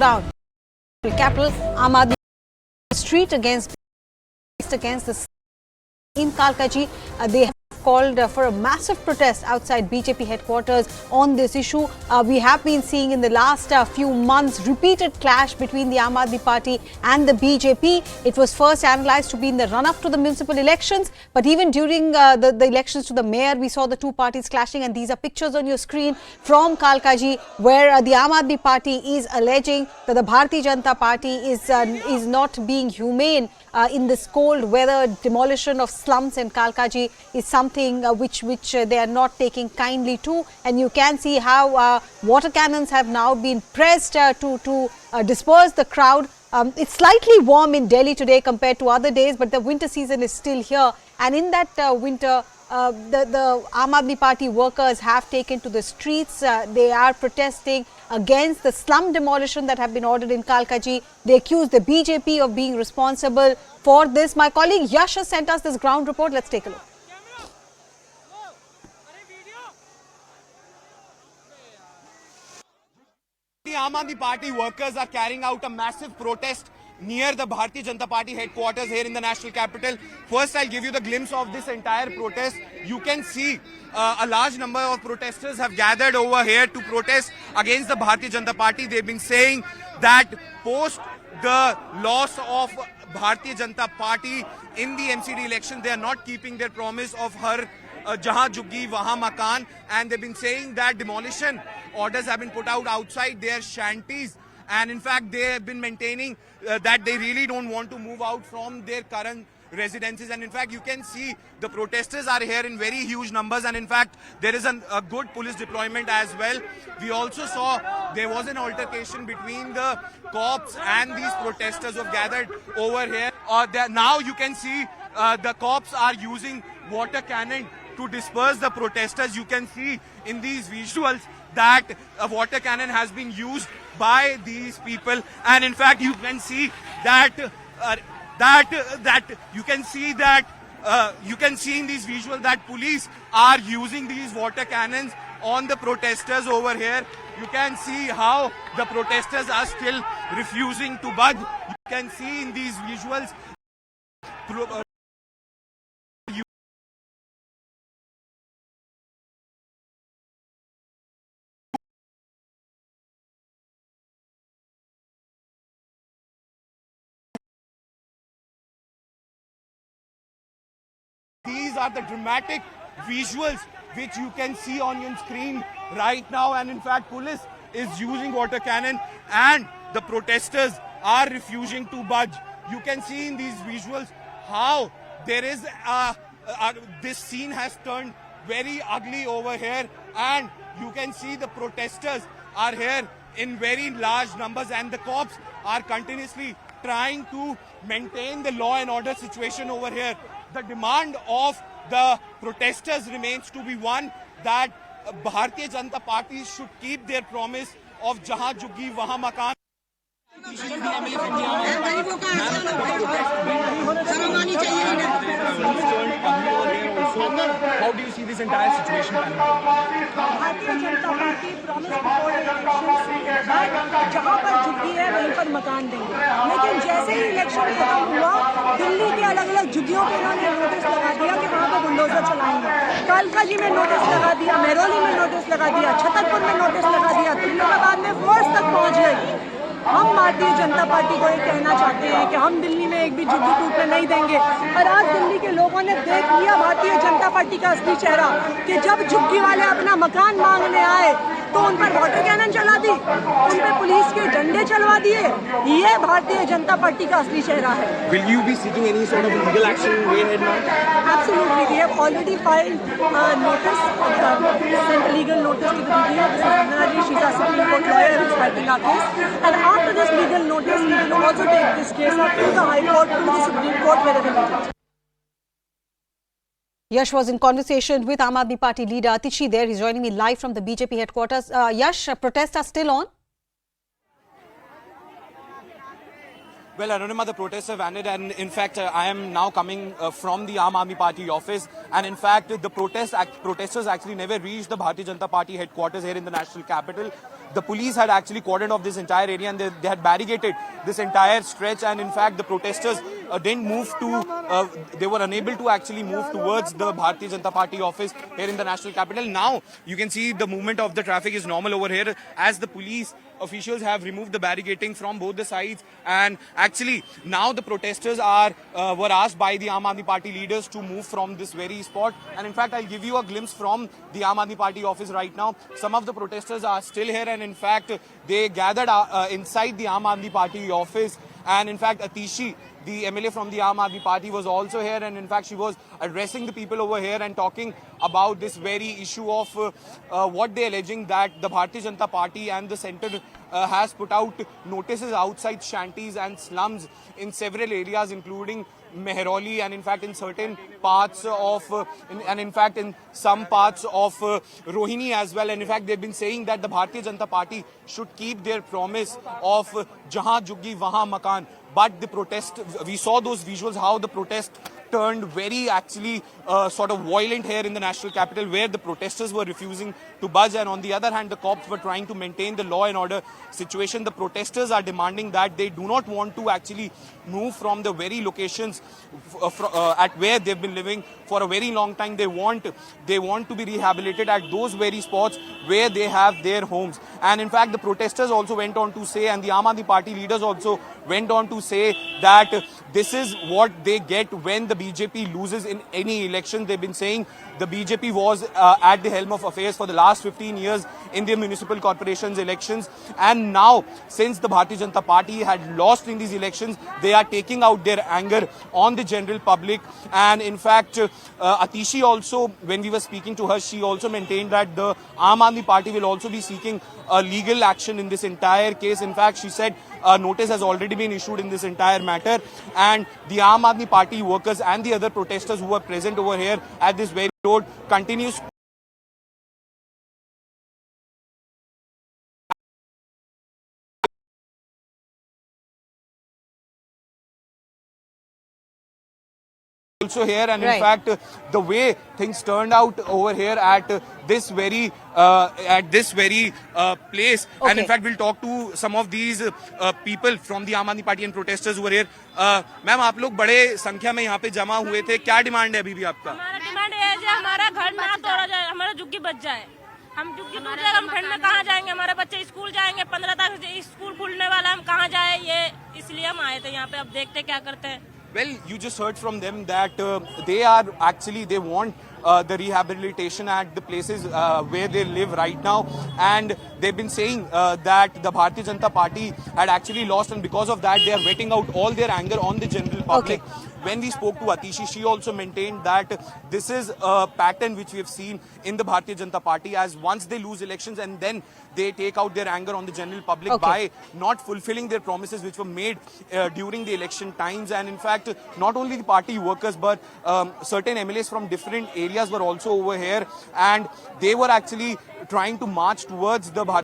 down. Capital Aam Aadmi street against the in Kalkaji. They have called for a massive protest outside BJP headquarters on this issue. We have been seeing in the last few months repeated clash between the Aam Aadmi Party and the BJP. It was first analysed to be in the run-up to the municipal elections, but even during the elections to the mayor, we saw the two parties clashing, and these are pictures on your screen from Kalkaji, where the Aam Aadmi Party is alleging that the Bharatiya Janata Party is not being humane in this cold weather. Demolition of slums in Kalkaji is something which they are not taking kindly to, and you can see how water cannons have now been pressed to disperse the crowd. It's slightly warm in Delhi today compared to other days, but the winter season is still here, and in that winter the Aam Aadmi Party workers have taken to the streets. They are protesting against the slum demolition that have been ordered in Kalkaji. They accuse the BJP of being responsible for this. My colleague Yash has sent us this ground report. Let's take a look. The Aam Aadmi Party workers are carrying out a massive protest near the Bharatiya Janata Party headquarters here in the national capital. First, I'll give you the glimpse of this entire protest. You can see a large number of protesters have gathered over here to protest against the Bharatiya Janata Party. They've been saying that post the loss of Bharatiya Janata Party in the MCD election, they are not keeping their promise of her Jahan Juggi Wahan Makan, and they've been saying that demolition orders have been put out outside their shanties, and in fact they have been maintaining that they really don't want to move out from their current residences. And in fact you can see the protesters are here in very huge numbers, and in fact there is a good police deployment as well. We also saw there was an altercation between the cops and these protesters who have gathered over here. Now you can see the cops are using water cannon to disperse the protesters. You can see in these visuals that a water cannon has been used by these people, and in fact you can see that you can see in these visuals that police are using these water cannons on the protesters over here. You can see how the protesters are still refusing to budge. You can see in these visuals these are the dramatic visuals which you can see on your screen right now, and in fact police is using water cannon and the protesters are refusing to budge. You can see in these visuals how there is this scene has turned very ugly over here, and you can see the protesters are here in very large numbers, and the cops are continuously trying to maintain the law and order situation over here. The demand of the protesters remains to be one, that Bharatiya Janata Party should keep their promise of Jahan Juggi Wahan Makan. How do you see this entire situation? Bharatiya Janata party promise before elections जहां पर झुग्गी है वहीं पर मकान देंगे, लेकिन जैसे ही इलेक्शन खत्म हुआ दिल्ली के अलग अलग झुग्गियों पे इन्होंने नोटिस लगा दिया कि वहां पर बुलडोजर चलाएंगे। कालकाजी में नोटिस लगा दिया, मेहरौली में नोटिस लगा दिया, छतरपुर में नोटिस लगा दिया, तुगलकाबाद में फोर्स तक पहुंच गई। हम भारतीय जनता पार्टी को ये कहना चाहते हैं कि हम दिल्ली में एक भी झुग्गी टूटने नहीं देंगे, और आज दिल्ली के लोगों ने देख लिया भारतीय जनता पार्टी का असली चेहरा कि जब झुग्गी वाले अपना मकान मांगने आए तो उन पर वाटर कैनन चला दी, उन पर पुलिस के डंडे चलवा दिए। ये भारतीय जनता पार्टी का असली चेहरा है। Will you be seeking any sort of legal action way ahead now? Absolutely, we have already filed notice, sent a legal notice to the DDO. This is Vandana, she's a Supreme Court lawyer who's fighting our case, and after this legal notice, we will also take this case up to the High Court, to the Supreme Court, wherever needed. Yash was in conversation with Aam Aadmi Party leader Atishi there. He's joining me live from the BJP headquarters. Yash, protests are still on? Well, Arunima, the protests have ended, and in fact, I am now coming from the Aam Aadmi Party office, and in fact, the protesters actually never reached the Bharatiya Janata Party headquarters here in the national capital. the police had actually cordoned off this entire area and they had barricaded this entire stretch, and in fact the protesters didn't move to, they were unable to actually move towards the Bharatiya Janata Party office here in the national capital. Now you can see the movement of the traffic is normal over here as the police officials have removed the barricading from both the sides, and actually now the protesters were asked by the Aam Aadmi Party leaders to move from this very spot. And in fact I'll give you a glimpse from the Aam Aadmi Party office right now. Some of the protesters are still here, and in fact they gathered inside the Aam Aadmi Party office, and in fact Atishi, the MLA from the Aam Aadmi Party, was also here, and in fact she was addressing the people over here and talking about this very issue of what they're alleging, that the Bharatiya Janata Party and the centre has put out notices outside shanties and slums in several areas including Mehrauli, and in fact in certain parts of and in fact in some parts of Rohini as well. And in fact they've been saying that the Bharatiya Janata Party should keep their promise of Jahan Juggi Wahan Makan. But the protest, we saw those visuals, how the protest turned very actually sort of violent here in the national capital, where the protesters were refusing to budge, and on the other hand the cops were trying to maintain the law and order situation. The protesters are demanding that they do not want to actually move from the very locations at where they've been living for a very long time. They want to be rehabilitated at those very spots where they have their homes. And in fact the protesters also went on to say, and the Aam Aadmi Party leaders also went on to say, that this is what they get when the BJP loses in any election. They've been saying the BJP was at the helm of affairs for the last 15 years in the municipal corporations elections, and now since the Bharatiya Janata Party had lost in these elections, they are taking out their anger on the general public. And in fact Atishi also, when we were speaking to her, she also maintained that the Aam Aadmi Party will also be seeking legal action in this entire case. In fact she said a notice has already been issued in this entire matter, and the Aam Aadmi Party workers and the other protesters who were present over here at this very road continues also here. And in fact the way things turned out over here at this very place, and in fact we'll talk to some of these people from the Aam Aadmi Party and protesters who were here. Ma'am आप लोग बड़े संख्या में यहाँ पे जमा हुए थे, क्या डिमांड है अभी भी आपका? हमारा डिमांड है कि हमारा घर ना तोड़ा जाए, हमारा झुग्गी बच जाए। हम झुग्गी टूट जाएगा, हम ठंड में कहाँ जाएंगे? हमारे बच्चे स्कूल जाएंगे, 15 तारीख से स्कूल खुलने वाला, हम कहाँ जाए? ये इसलिए हम आए थे यहाँ पे, अब देखते क्या करते हैं। Well, you just heard from them that they want the rehabilitation at the places where they live right now, and they've been saying that the Bharatiya Janata Party had actually lost, and because of that they are wetting out all their anger on the general public. When we spoke to Atishi, she also maintained that this is a pattern which we have seen in the Bharatiya Janata Party, as once they lose elections and then they take out their anger on the general public by not fulfilling their promises which were made during the election times. And in fact, not only the party workers but certain MLAs from different areas were also over here, and they were actually trying to march towards the Bharatiya